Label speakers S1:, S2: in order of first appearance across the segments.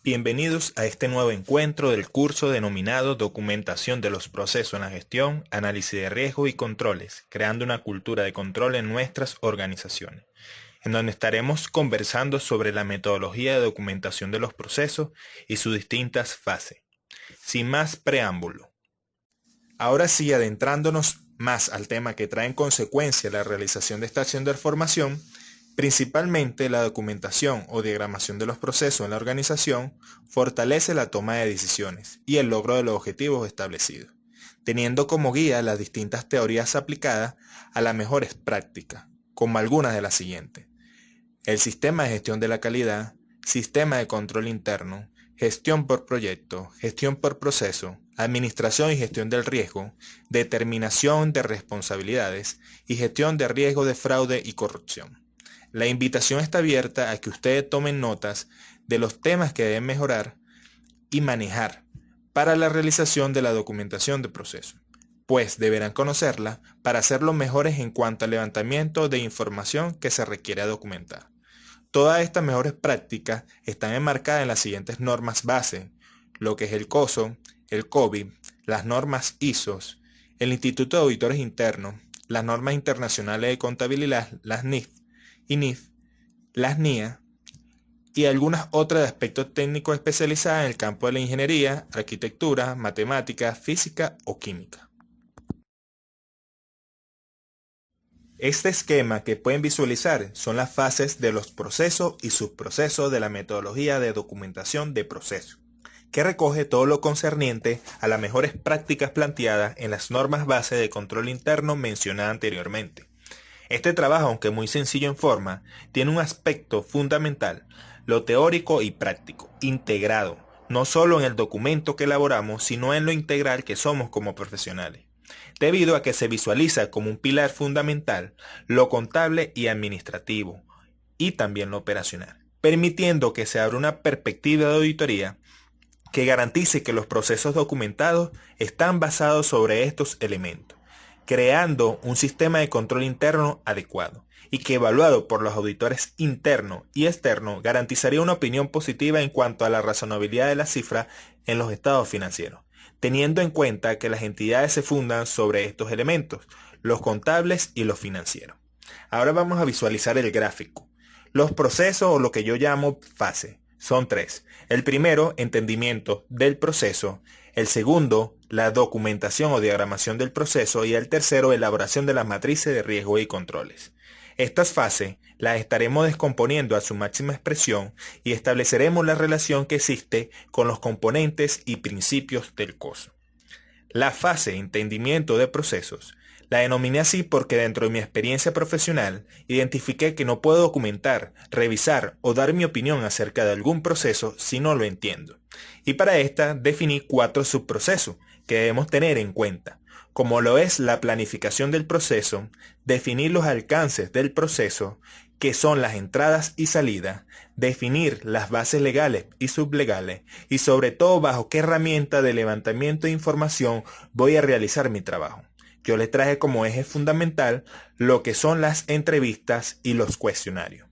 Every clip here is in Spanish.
S1: Bienvenidos a este nuevo encuentro del curso denominado Documentación de los procesos en la gestión, análisis de riesgo y controles, creando una cultura de control en nuestras organizaciones, en donde estaremos conversando sobre la metodología de documentación de los procesos y sus distintas fases. Sin más preámbulo. Ahora sí, adentrándonos más al tema que trae en consecuencia la realización de esta acción de formación, principalmente la documentación o diagramación de los procesos en la organización fortalece la toma de decisiones y el logro de los objetivos establecidos, teniendo como guía las distintas teorías aplicadas a las mejores prácticas, como algunas de las siguientes: el sistema de gestión de la calidad, sistema de control interno, gestión por proyecto, gestión por proceso, administración y gestión del riesgo, determinación de responsabilidades y gestión de riesgo de fraude y corrupción. La invitación está abierta a que ustedes tomen notas de los temas que deben mejorar y manejar para la realización de la documentación de proceso, pues deberán conocerla para ser los mejores en cuanto al levantamiento de información que se requiere documentar. Todas estas mejores prácticas están enmarcadas en las siguientes normas base, lo que es el COSO, el COVID, las normas ISO, el Instituto de Auditores Internos, las normas internacionales de contabilidad, las NIF y NIF, las NIA, y algunas otras de aspectos técnicos especializadas en el campo de la ingeniería, arquitectura, matemáticas, física o química. Este esquema que pueden visualizar son las fases de los procesos y subprocesos de la metodología de documentación de procesos, que recoge todo lo concerniente a las mejores prácticas planteadas en las normas base de control interno mencionadas anteriormente. Este trabajo, aunque muy sencillo en forma, tiene un aspecto fundamental, lo teórico y práctico, integrado, no solo en el documento que elaboramos, sino en lo integral que somos como profesionales, debido a que se visualiza como un pilar fundamental lo contable y administrativo, y también lo operacional, permitiendo que se abra una perspectiva de auditoría que garantice que los procesos documentados están basados sobre estos elementos, creando un sistema de control interno adecuado y que, evaluado por los auditores internos y externos, garantizaría una opinión positiva en cuanto a la razonabilidad de las cifras en los estados financieros, teniendo en cuenta que las entidades se fundan sobre estos elementos, los contables y los financieros. Ahora vamos a visualizar el gráfico. Los procesos, o lo que yo llamo fase, son tres. El primero, entendimiento del proceso. El segundo, la documentación o diagramación del proceso. Y el tercero, elaboración de las matrices de riesgo y controles. Estas fases las estaremos descomponiendo a su máxima expresión y estableceremos la relación que existe con los componentes y principios del COSO. La fase entendimiento de procesos la denominé así porque dentro de mi experiencia profesional identifiqué que no puedo documentar, revisar o dar mi opinión acerca de algún proceso si no lo entiendo. Y para esta definí 4 subprocesos que debemos tener en cuenta, como lo es la planificación del proceso, definir los alcances del proceso, que son las entradas y salidas, definir las bases legales y sublegales y sobre todo bajo qué herramienta de levantamiento de información voy a realizar mi trabajo. Yo les traje como eje fundamental lo que son las entrevistas y los cuestionarios.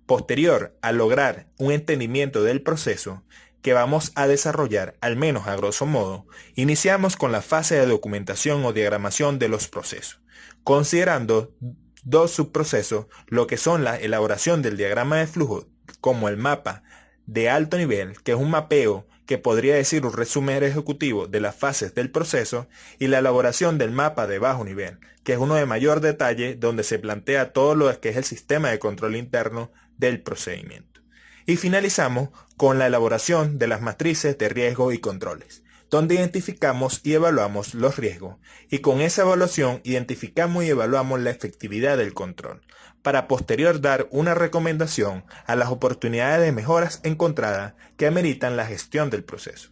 S1: Posterior a lograr un entendimiento del proceso que vamos a desarrollar, al menos a grosso modo, iniciamos con la fase de documentación o diagramación de los procesos, considerando 2 subprocesos, lo que son la elaboración del diagrama de flujo, como el mapa de alto nivel, que es un mapeo que podría decir un resumen ejecutivo de las fases del proceso, y la elaboración del mapa de bajo nivel, que es uno de mayor detalle, donde se plantea todo lo que es el sistema de control interno del procedimiento. Y finalizamos con la elaboración de las matrices de riesgo y controles, donde identificamos y evaluamos los riesgos, y con esa evaluación identificamos y evaluamos la efectividad del control, para posterior dar una recomendación a las oportunidades de mejoras encontradas que ameritan la gestión del proceso.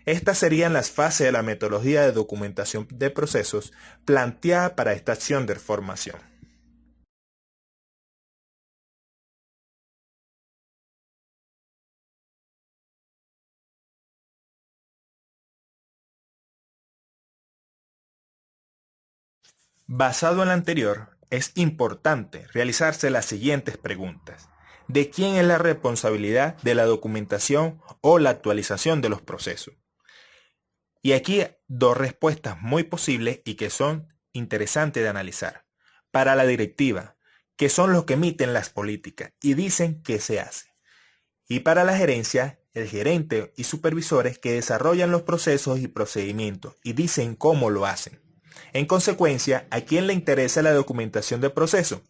S1: Estas serían las fases de la metodología de documentación de procesos planteada para esta acción de formación. Basado en lo anterior, es importante realizarse las siguientes preguntas. de quién es la responsabilidad de la documentación o la actualización de los procesos. Y aquí dos respuestas muy posibles y que son interesantes de analizar. Para la directiva, que son los que emiten las políticas y dicen qué se hace. Y para la gerencia, el gerente y supervisores que desarrollan los procesos y procedimientos y dicen cómo lo hacen. En consecuencia, ¿a quién le interesa la documentación del proceso?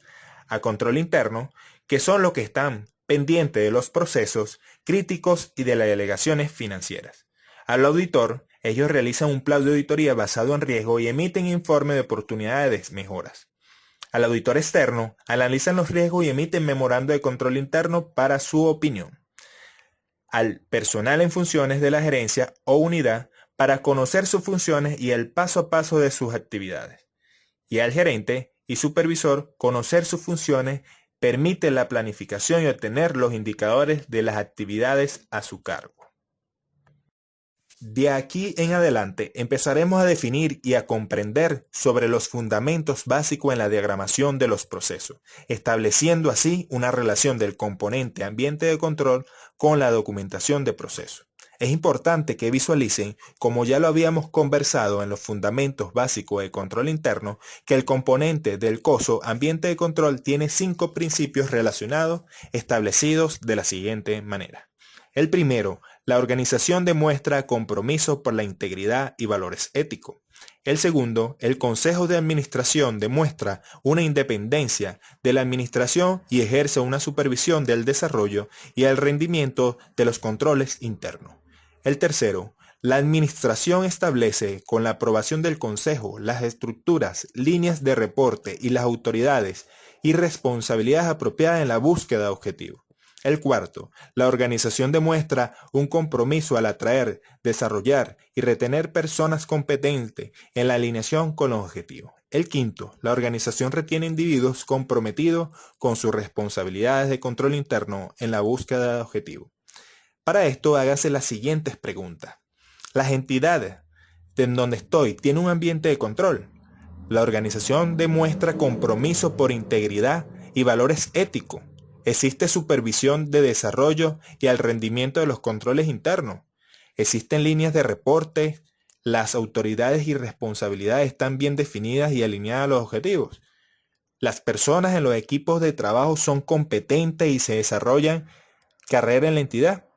S1: A control interno, que son los que están pendientes de los procesos críticos y de las delegaciones financieras. Al auditor, ellos realizan un plan de auditoría basado en riesgo y emiten informe de oportunidades de mejoras. Al auditor externo, analizan los riesgos y emiten memorando de control interno para su opinión. Al personal en funciones de la gerencia o unidad para conocer sus funciones y el paso a paso de sus actividades. Y al gerente y supervisor conocer sus funciones permite la planificación y obtener los indicadores de las actividades a su cargo. De aquí en adelante empezaremos a definir y a comprender sobre los fundamentos básicos en la diagramación de los procesos, estableciendo así una relación del componente ambiente de control con la documentación de procesos. Es importante que visualicen, como ya lo habíamos conversado en los fundamentos básicos de control interno, que el componente del COSO ambiente de control tiene 5 principios relacionados establecidos de la siguiente manera. El primero, la organización demuestra compromiso por la integridad y valores éticos. El segundo, el Consejo de Administración demuestra una independencia de la administración y ejerce una supervisión del desarrollo y el rendimiento de los controles internos. El tercero, la administración establece con la aprobación del Consejo las estructuras, líneas de reporte y las autoridades y responsabilidades apropiadas en la búsqueda de objetivos. El cuarto, la organización demuestra un compromiso al atraer, desarrollar y retener personas competentes en la alineación con los objetivos. El quinto, la organización retiene individuos comprometidos con sus responsabilidades de control interno en la búsqueda de objetivos. Para esto, hágase las siguientes preguntas. ¿Las entidades en donde estoy tienen un ambiente de control? La organización demuestra compromiso por integridad y valores éticos. Existe supervisión de desarrollo y al rendimiento de los controles internos. Existen líneas de reporte. Las autoridades y responsabilidades están bien definidas y alineadas a los objetivos. Las personas en los equipos de trabajo son competentes y se desarrollan carrera en la entidad.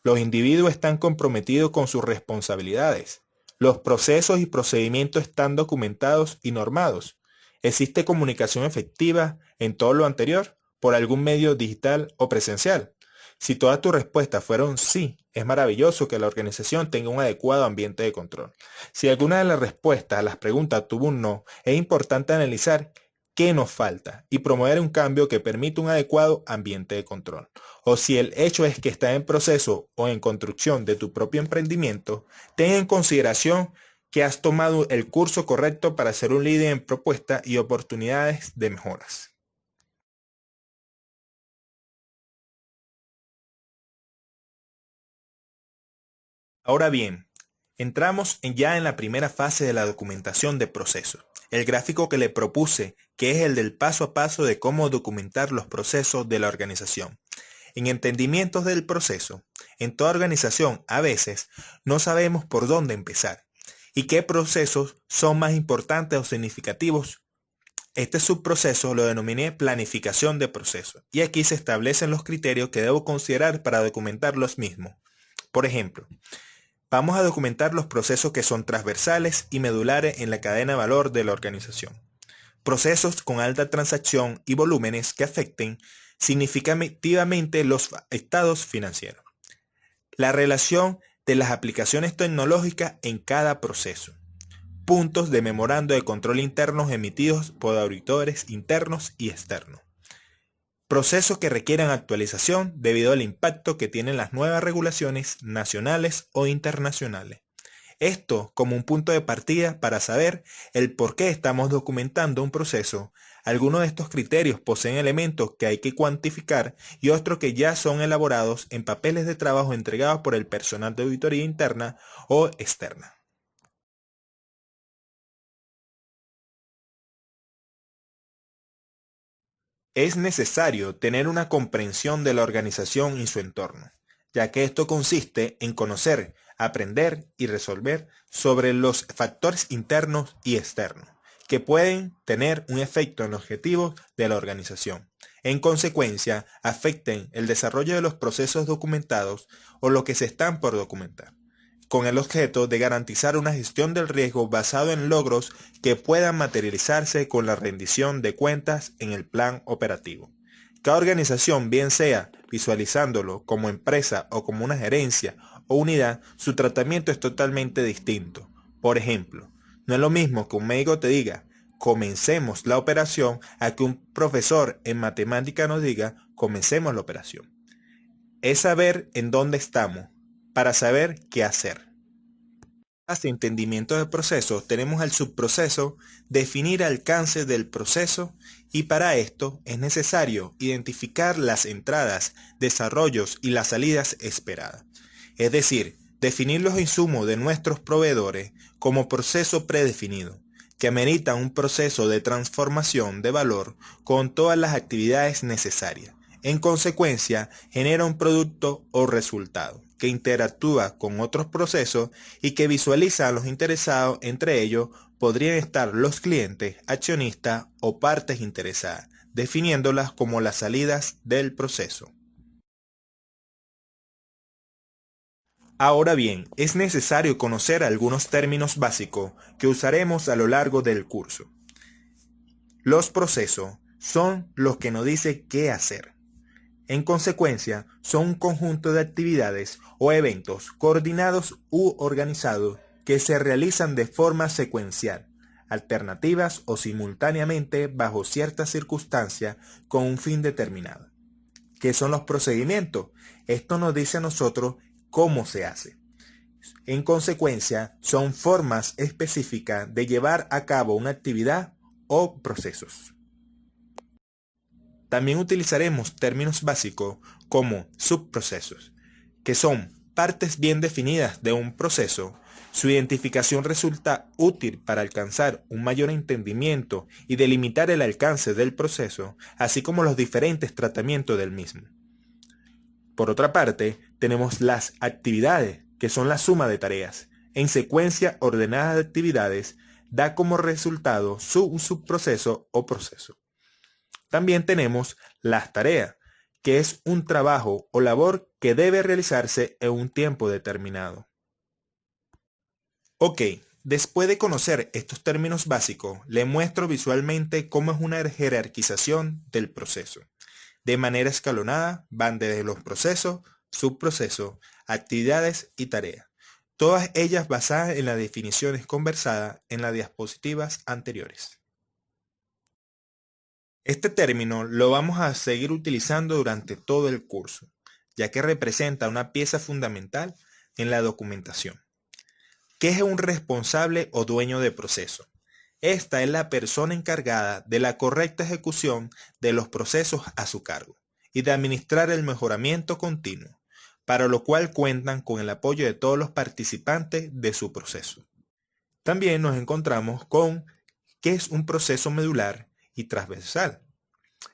S1: Los individuos están comprometidos con sus responsabilidades. Los procesos y procedimientos están documentados y normados. ¿Existe comunicación efectiva en todo lo anterior por algún medio digital o presencial? Si todas tus respuestas fueron sí, es maravilloso que la organización tenga un adecuado ambiente de control. Si alguna de las respuestas a las preguntas tuvo un no, es importante analizar qué nos falta y promover un cambio que permita un adecuado ambiente de control. O si el hecho es que estás en proceso o en construcción de tu propio emprendimiento, ten en consideración que has tomado el curso correcto para ser un líder en propuestas y oportunidades de mejoras. Ahora bien, entramos ya en la primera fase de la documentación de procesos. El gráfico que le propuse, que es el del paso a paso de cómo documentar los procesos de la organización. En entendimientos del proceso, en toda organización a veces no sabemos por dónde empezar y qué procesos son más importantes o significativos. Este subproceso lo denominé planificación de procesos y aquí se establecen los criterios que debo considerar para documentar los mismos. Por ejemplo, vamos a documentar los procesos que son transversales y medulares en la cadena de valor de la organización. Procesos con alta transacción y volúmenes que afecten significativamente los estados financieros. La relación de las aplicaciones tecnológicas en cada proceso. Puntos de memorando de control internos emitidos por auditores internos y externos. Procesos que requieran actualización debido al impacto que tienen las nuevas regulaciones nacionales o internacionales. Esto como un punto de partida para saber el por qué estamos documentando un proceso. Algunos de estos criterios poseen elementos que hay que cuantificar y otros que ya son elaborados en papeles de trabajo entregados por el personal de auditoría interna o externa. Es necesario tener una comprensión de la organización y su entorno, ya que esto consiste en conocer, aprender y resolver sobre los factores internos y externos que pueden tener un efecto en los objetivos de la organización. En consecuencia, afecten el desarrollo de los procesos documentados o lo que se están por documentar, con el objeto de garantizar una gestión del riesgo basado en logros que puedan materializarse con la rendición de cuentas en el plan operativo. Cada organización, bien sea visualizándolo como empresa o como una gerencia o unidad, su tratamiento es totalmente distinto. Por ejemplo, no es lo mismo que un médico te diga, comencemos la operación, a que un profesor en matemática nos diga, comencemos la operación. Es saber en dónde estamos, para saber qué hacer. Hacia entendimiento del proceso, tenemos el subproceso, definir alcance del proceso, y para esto es necesario identificar las entradas, desarrollos y las salidas esperadas. Es decir, definir los insumos de nuestros proveedores como proceso predefinido, que amerita un proceso de transformación de valor con todas las actividades necesarias. En consecuencia, genera un producto o resultado que interactúa con otros procesos y que visualiza a los interesados. Entre ellos podrían estar los clientes, accionistas o partes interesadas, definiéndolas como las salidas del proceso. Ahora bien, es necesario conocer algunos términos básicos que usaremos a lo largo del curso. Los procesos son los que nos dicen qué hacer. En consecuencia, son un conjunto de actividades o eventos coordinados u organizados que se realizan de forma secuencial, alternativas o simultáneamente bajo ciertas circunstancias con un fin determinado. ¿Qué son los procedimientos? Esto nos dice a nosotros cómo se hace. En consecuencia, son formas específicas de llevar a cabo una actividad o procesos. También utilizaremos términos básicos como subprocesos, que son partes bien definidas de un proceso. Su identificación resulta útil para alcanzar un mayor entendimiento y delimitar el alcance del proceso, así como los diferentes tratamientos del mismo. Por otra parte, tenemos las actividades, que son la suma de tareas. En secuencia ordenada de actividades, da como resultado un subproceso o proceso. También tenemos las tareas, que es un trabajo o labor que debe realizarse en un tiempo determinado. Ok, después de conocer estos términos básicos, le muestro visualmente cómo es una jerarquización del proceso. De manera escalonada van desde los procesos, subprocesos, actividades y tareas, todas ellas basadas en las definiciones conversadas en las diapositivas anteriores. Este término lo vamos a seguir utilizando durante todo el curso, ya que representa una pieza fundamental en la documentación. ¿Qué es un responsable o dueño de proceso? Esta es la persona encargada de la correcta ejecución de los procesos a su cargo y de administrar el mejoramiento continuo, para lo cual cuentan con el apoyo de todos los participantes de su proceso. También nos encontramos con qué es un proceso medular y transversal.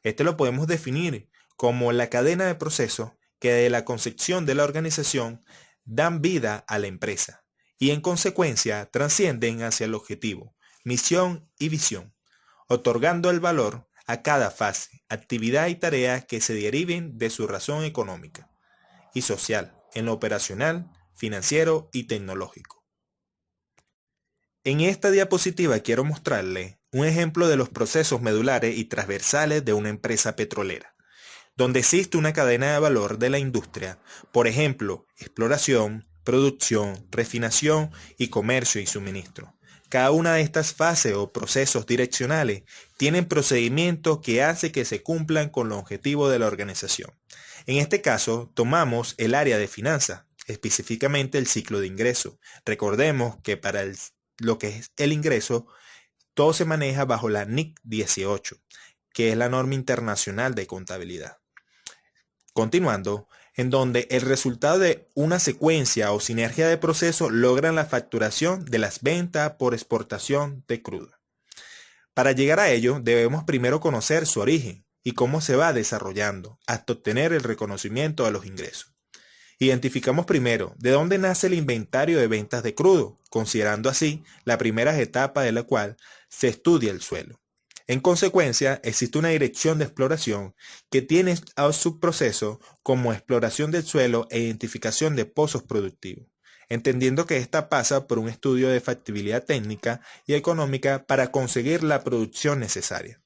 S1: Este lo podemos definir como la cadena de procesos que de la concepción de la organización dan vida a la empresa y en consecuencia trascienden hacia el objetivo, misión y visión, otorgando el valor a cada fase, actividad y tarea que se deriven de su razón económica y social, en lo operacional, financiero y tecnológico. En esta diapositiva quiero mostrarle un ejemplo de los procesos medulares y transversales de una empresa petrolera, donde existe una cadena de valor de la industria, por ejemplo, exploración, producción, refinación y comercio y suministro. Cada una de estas fases o procesos direccionales tienen procedimientos que hacen que se cumplan con los objetivos de la organización. En este caso, tomamos el área de finanzas, específicamente el ciclo de ingreso. Recordemos que para lo que es el ingreso, todo se maneja bajo la NIC 18, que es la norma internacional de contabilidad. Continuando, en donde el resultado de una secuencia o sinergia de procesos logran la facturación de las ventas por exportación de crudo. Para llegar a ello, debemos primero conocer su origen, y cómo se va desarrollando hasta obtener el reconocimiento a los ingresos. Identificamos primero de dónde nace el inventario de ventas de crudo, considerando así la primera etapa de la cual se estudia el suelo. En consecuencia, existe una dirección de exploración que tiene a su proceso como exploración del suelo e identificación de pozos productivos, entendiendo que esta pasa por un estudio de factibilidad técnica y económica para conseguir la producción necesaria.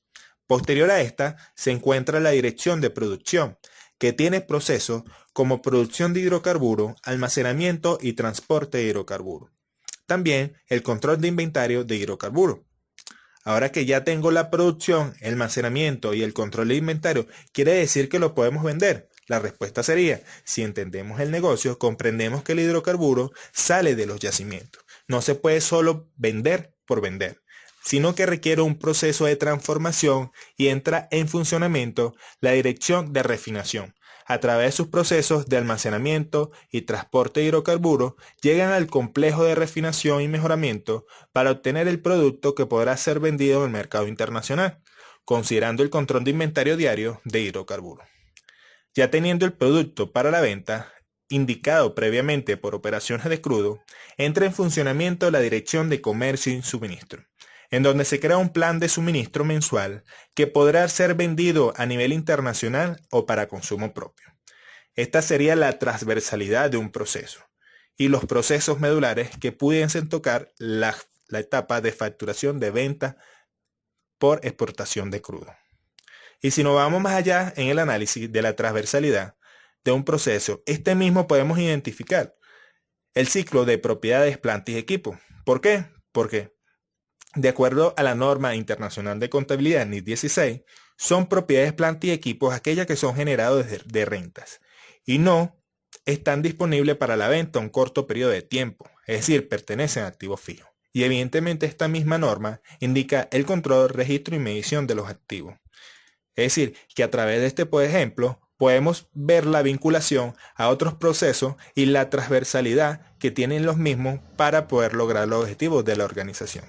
S1: Posterior a esta se encuentra la dirección de producción, que tiene procesos como producción de hidrocarburos, almacenamiento y transporte de hidrocarburos. También el control de inventario de hidrocarburos. Ahora que ya tengo la producción, el almacenamiento y el control de inventario, ¿quiere decir que lo podemos vender? La respuesta sería, si entendemos el negocio, comprendemos que el hidrocarburo sale de los yacimientos. No se puede solo vender por vender, sino que requiere un proceso de transformación y entra en funcionamiento la dirección de refinación. A través de sus procesos de almacenamiento y transporte de hidrocarburos, llegan al complejo de refinación y mejoramiento para obtener el producto que podrá ser vendido en el mercado internacional, considerando el control de inventario diario de hidrocarburos. Ya teniendo el producto para la venta, indicado previamente por operaciones de crudo, entra en funcionamiento la Dirección de Comercio y Suministro, en donde se crea un plan de suministro mensual que podrá ser vendido a nivel internacional o para consumo propio. Esta sería la transversalidad de un proceso y los procesos medulares que pudiesen tocar la etapa de facturación de venta por exportación de crudo. Y si nos vamos más allá en el análisis de la transversalidad de un proceso, este mismo podemos identificar el ciclo de propiedades, plantas y equipos. ¿Por qué? Porque de acuerdo a la norma internacional de contabilidad NIS 16, son propiedades, plantas y equipos aquellas que son generados de rentas y no están disponibles para la venta a un corto periodo de tiempo, es decir, pertenecen a activos fijos. Y evidentemente esta misma norma indica el control, registro y medición de los activos. Es decir, que a través de este ejemplo podemos ver la vinculación a otros procesos y la transversalidad que tienen los mismos para poder lograr los objetivos de la organización.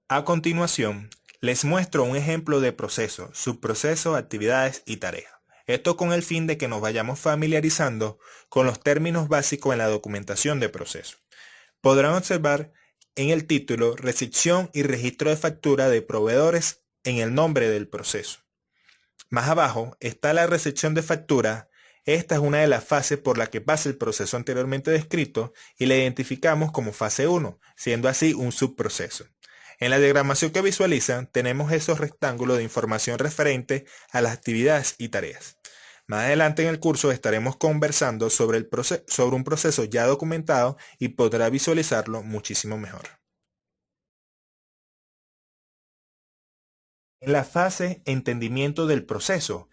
S1: A continuación, les muestro un ejemplo de proceso, subproceso, actividades y tareas. Esto con el fin de que nos vayamos familiarizando con los términos básicos en la documentación de proceso. Podrán observar en el título recepción y registro de factura de proveedores en el nombre del proceso. Más abajo está la recepción de factura. Esta es una de las fases por la que pasa el proceso anteriormente descrito y la identificamos como fase 1, siendo así un subproceso. En la diagramación que visualizan tenemos esos rectángulos de información referente a las actividades y tareas. Más adelante en el curso estaremos conversando sobre un proceso ya documentado y podrá visualizarlo muchísimo mejor. En la fase entendimiento del proceso,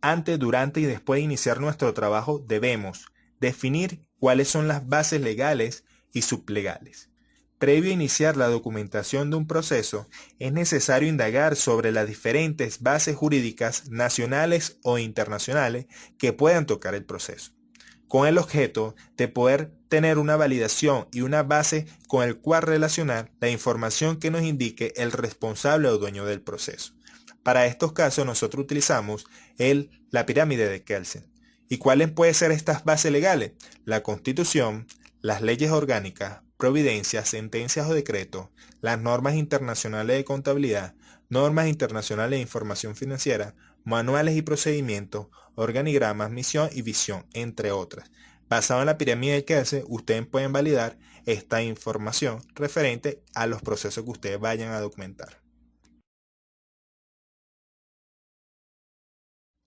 S1: antes, durante y después de iniciar nuestro trabajo debemos definir cuáles son las bases legales y sublegales. Previo a iniciar la documentación de un proceso, es necesario indagar sobre las diferentes bases jurídicas nacionales o internacionales que puedan tocar el proceso, con el objeto de poder tener una validación y una base con el cual relacionar la información que nos indique el responsable o dueño del proceso. Para estos casos nosotros utilizamos la pirámide de Kelsen. ¿Y cuáles pueden ser estas bases legales? La Constitución, las leyes orgánicas, providencias, sentencias o decretos, las normas internacionales de contabilidad, normas internacionales de información financiera, manuales y procedimientos, organigramas, misión y visión, entre otras. Basado en la pirámide de Kelsen, ustedes pueden validar esta información referente a los procesos que ustedes vayan a documentar.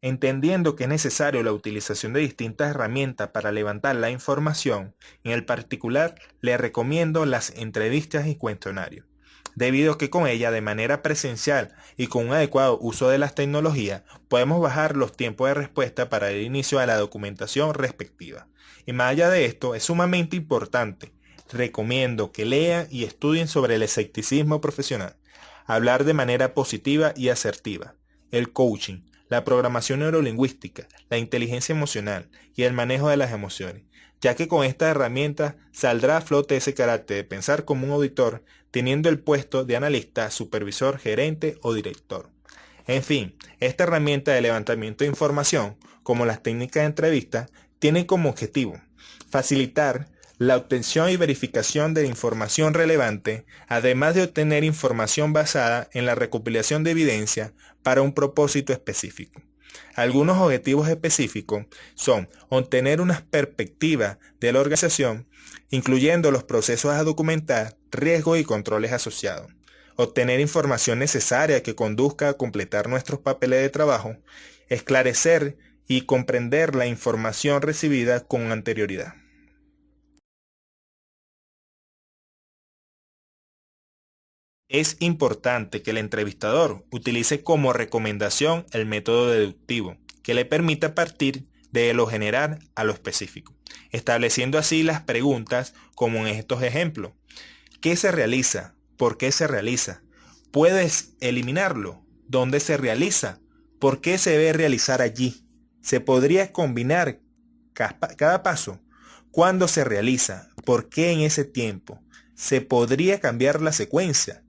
S1: Entendiendo que es necesario la utilización de distintas herramientas para levantar la información, en el particular le recomiendo las entrevistas y cuestionarios, debido a que con ella de manera presencial y con un adecuado uso de las tecnologías podemos bajar los tiempos de respuesta para el inicio de la documentación respectiva. Y más allá de esto, es sumamente importante, recomiendo que lean y estudien sobre el escepticismo profesional, hablar de manera positiva y asertiva, el coaching, la programación neurolingüística, la inteligencia emocional y el manejo de las emociones, ya que con estas herramientas saldrá a flote ese carácter de pensar como un auditor, teniendo el puesto de analista, supervisor, gerente o director. En fin, esta herramienta de levantamiento de información, como las técnicas de entrevista, tienen como objetivo facilitar la obtención y verificación de información relevante, además de obtener información basada en la recopilación de evidencia para un propósito específico. Algunos objetivos específicos son obtener una perspectiva de la organización, incluyendo los procesos a documentar, riesgos y controles asociados, obtener información necesaria que conduzca a completar nuestros papeles de trabajo, esclarecer y comprender la información recibida con anterioridad. Es importante que el entrevistador utilice como recomendación el método deductivo, que le permita partir de lo general a lo específico, estableciendo así las preguntas como en estos ejemplos. ¿Qué se realiza? ¿Por qué se realiza? ¿Puedes eliminarlo? ¿Dónde se realiza? ¿Por qué se debe realizar allí? ¿Se podría combinar cada paso? ¿Cuándo se realiza? ¿Por qué en ese tiempo? ¿Se podría cambiar la secuencia?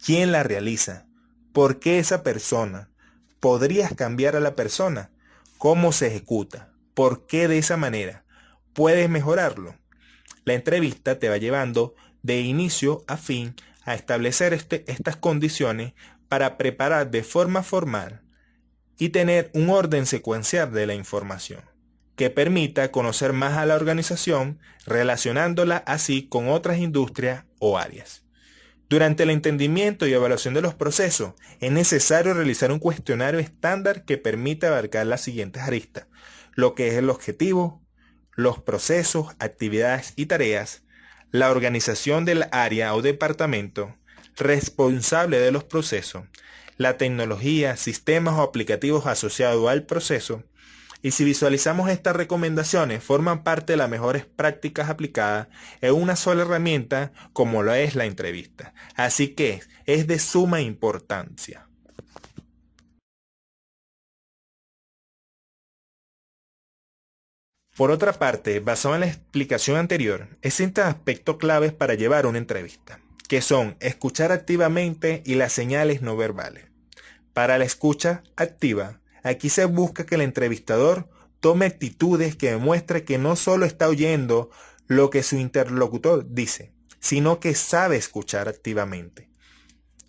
S1: ¿Quién la realiza? ¿Por qué esa persona? ¿Podrías cambiar a la persona? ¿Cómo se ejecuta? ¿Por qué de esa manera? ¿Puedes mejorarlo? La entrevista te va llevando de inicio a fin a establecer estas condiciones para preparar de forma formal y tener un orden secuencial de la información que permita conocer más a la organización, relacionándola así con otras industrias o áreas. Durante el entendimiento y evaluación de los procesos, es necesario realizar un cuestionario estándar que permita abarcar las siguientes aristas: lo que es el objetivo, los procesos, actividades y tareas, la organización del área o departamento, responsable de los procesos, la tecnología, sistemas o aplicativos asociados al proceso. Y si visualizamos estas recomendaciones, forman parte de las mejores prácticas aplicadas en una sola herramienta como lo es la entrevista. Así que es de suma importancia. Por otra parte, basado en la explicación anterior, existen aspectos claves para llevar una entrevista, que son escuchar activamente y las señales no verbales. Para la escucha activa, aquí se busca que el entrevistador tome actitudes que demuestre que no solo está oyendo lo que su interlocutor dice, sino que sabe escuchar activamente,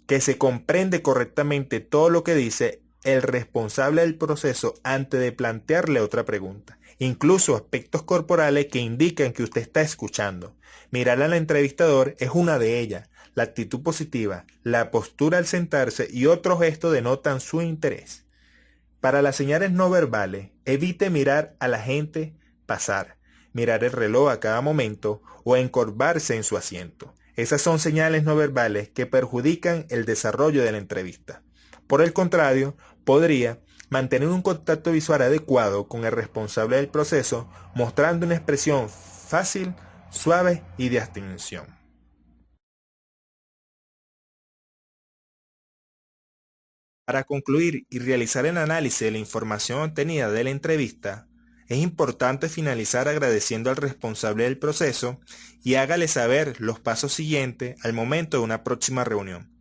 S1: que se comprende correctamente todo lo que dice el responsable del proceso antes de plantearle otra pregunta, incluso aspectos corporales que indican que usted está escuchando. Mirar al entrevistador es una de ellas. La actitud positiva, la postura al sentarse y otros gestos denotan su interés. Para las señales no verbales, evite mirar a la gente pasar, mirar el reloj a cada momento o encorvarse en su asiento. Esas son señales no verbales que perjudican el desarrollo de la entrevista. Por el contrario, podría mantener un contacto visual adecuado con el responsable del proceso, mostrando una expresión fácil, suave y de atención. Para concluir y realizar el análisis de la información obtenida de la entrevista, es importante finalizar agradeciendo al responsable del proceso y hágale saber los pasos siguientes al momento de una próxima reunión,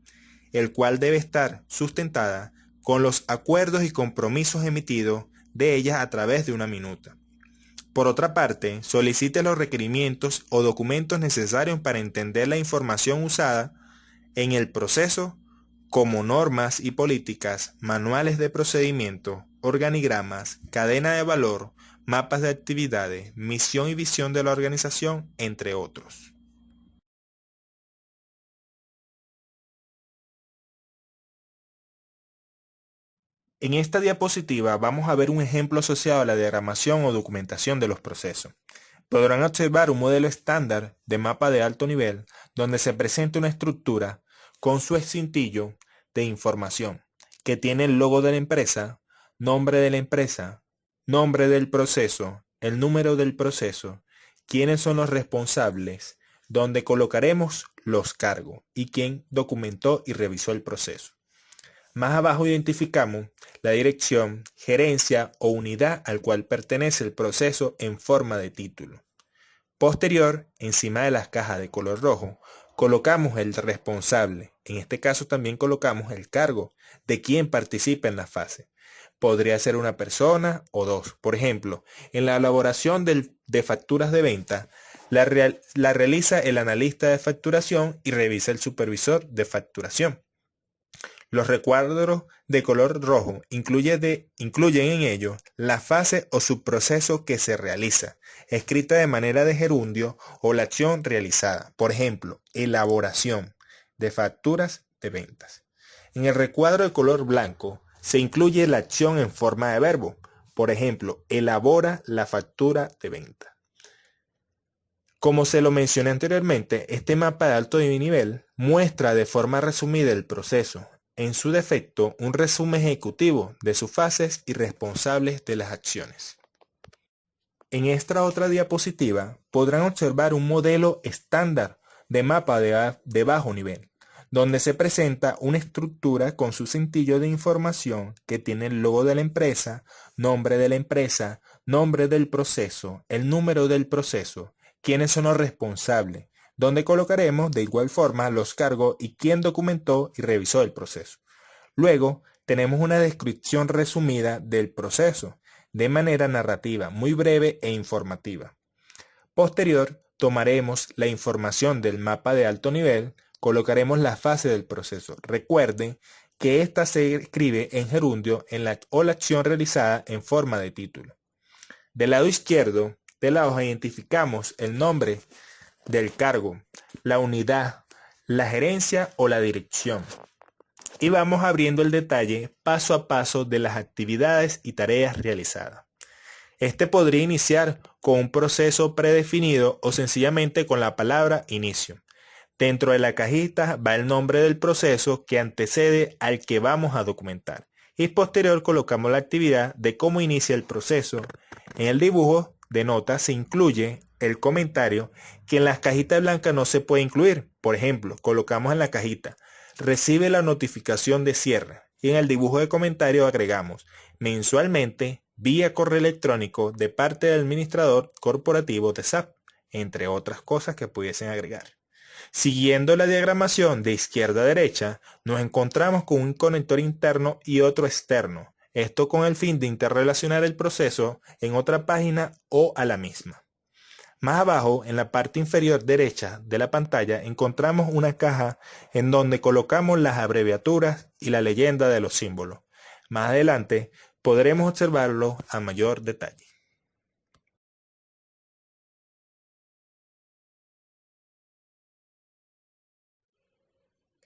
S1: el cual debe estar sustentada con los acuerdos y compromisos emitidos de ella a través de una minuta. Por otra parte, solicite los requerimientos o documentos necesarios para entender la información usada en el proceso, como normas y políticas, manuales de procedimiento, organigramas, cadena de valor, mapas de actividades, misión y visión de la organización, entre otros. En esta diapositiva vamos a ver un ejemplo asociado a la diagramación o documentación de los procesos. Podrán observar un modelo estándar de mapa de alto nivel donde se presenta una estructura con su cintillo de información que tiene el logo de la empresa, nombre de la empresa, nombre del proceso, el número del proceso, quiénes son los responsables, donde colocaremos los cargos y quién documentó y revisó el proceso. Más abajo identificamos la dirección, gerencia o unidad al cual pertenece el proceso en forma de título. Posterior, encima de las cajas de color rojo, colocamos el responsable. En este caso también colocamos el cargo de quien participa en la fase. Podría ser una persona o dos. Por ejemplo, en la elaboración de facturas de venta, la realiza el analista de facturación y revisa el supervisor de facturación. Los recuadros de color rojo incluyen en ello la fase o subproceso que se realiza, escrita de manera de gerundio o la acción realizada. Por ejemplo, elaboración de facturas de ventas. En el recuadro de color blanco se incluye la acción en forma de verbo. Por ejemplo, elabora la factura de venta. Como se lo mencioné anteriormente, este mapa de alto nivel muestra de forma resumida el proceso. En su defecto, un resumen ejecutivo de sus fases y responsables de las acciones. En esta otra diapositiva podrán observar un modelo estándar de mapa de bajo nivel, donde se presenta una estructura con su cintillo de información que tiene el logo de la empresa, nombre de la empresa, nombre del proceso, el número del proceso, quiénes son los responsables, donde colocaremos de igual forma los cargos y quién documentó y revisó el proceso. Luego, tenemos una descripción resumida del proceso, de manera narrativa, muy breve e informativa. Posterior, tomaremos la información del mapa de alto nivel, colocaremos la fase del proceso. Recuerden que esta se escribe en gerundio o la acción realizada en forma de título. Del lado izquierdo de la hoja identificamos el nombre del cargo, la unidad, la gerencia o la dirección. Y vamos abriendo el detalle paso a paso de las actividades y tareas realizadas. Este podría iniciar con un proceso predefinido o sencillamente con la palabra inicio. Dentro de la cajita va el nombre del proceso que antecede al que vamos a documentar. Y posterior colocamos la actividad de cómo inicia el proceso. En el dibujo de nota se incluye el comentario que en las cajitas blancas no se puede incluir. Por ejemplo, colocamos en la cajita, recibe la notificación de cierre. Y en el dibujo de comentario agregamos, mensualmente, vía correo electrónico de parte del administrador corporativo de SAP, entre otras cosas que pudiesen agregar. Siguiendo la diagramación de izquierda a derecha, nos encontramos con un conector interno y otro externo. Esto con el fin de interrelacionar el proceso en otra página o a la misma. Más abajo, en la parte inferior derecha de la pantalla, encontramos una caja en donde colocamos las abreviaturas y la leyenda de los símbolos. Más adelante, podremos observarlo a mayor detalle.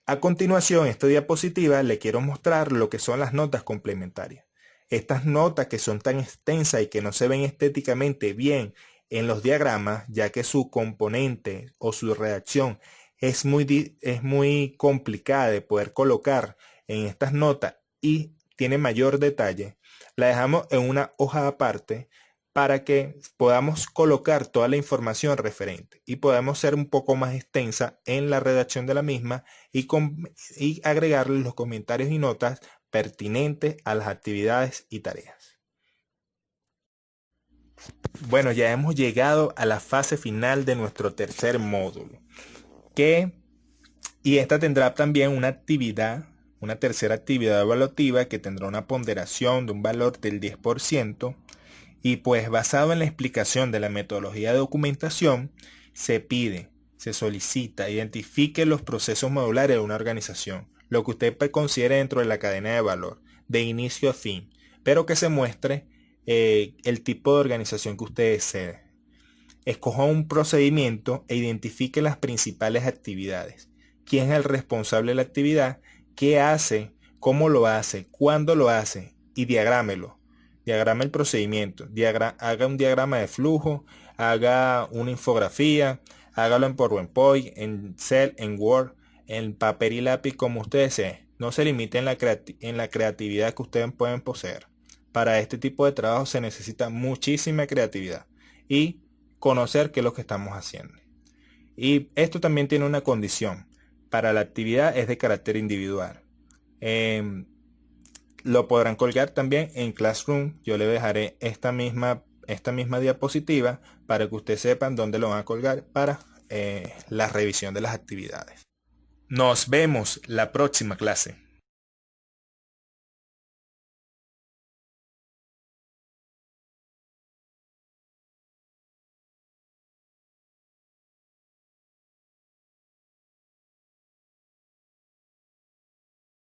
S1: A continuación, en esta diapositiva le quiero mostrar lo que son las notas complementarias. Estas notas que son tan extensas y que no se ven estéticamente bien en los diagramas, ya que su componente o su redacción es muy complicada de poder colocar en estas notas y tiene mayor detalle, la dejamos en una hoja aparte para que podamos colocar toda la información referente y podamos ser un poco más extensa en la redacción de la misma y agregarle los comentarios y notas pertinentes a las actividades y tareas. Bueno, ya hemos llegado a la fase final de nuestro tercer módulo, y esta tendrá también una tercera actividad evaluativa que tendrá una ponderación de un valor del 10%. Y pues basado en la explicación de la metodología de documentación, se solicita, identifique los procesos modulares de una organización, lo que usted considere dentro de la cadena de valor, de inicio a fin, pero que se muestre el tipo de organización que usted desee. Escoja un procedimiento e identifique las principales actividades. ¿Quién es el responsable de la actividad? ¿Qué hace? ¿Cómo lo hace? ¿Cuándo lo hace? Y diagrámelo. Diagrama el procedimiento, haga un diagrama de flujo, haga una infografía, hágalo en PowerPoint, en Excel, en Word, en papel y lápiz, como usted desee. No se limite en la creatividad que ustedes pueden poseer. Para este tipo de trabajo se necesita muchísima creatividad y conocer qué es lo que estamos haciendo. Y esto también tiene una condición. Para la actividad es de carácter individual. lo podrán colgar también en Classroom. Yo le dejaré esta misma diapositiva para que ustedes sepan dónde lo van a colgar para la revisión de las actividades. Nos vemos la próxima clase.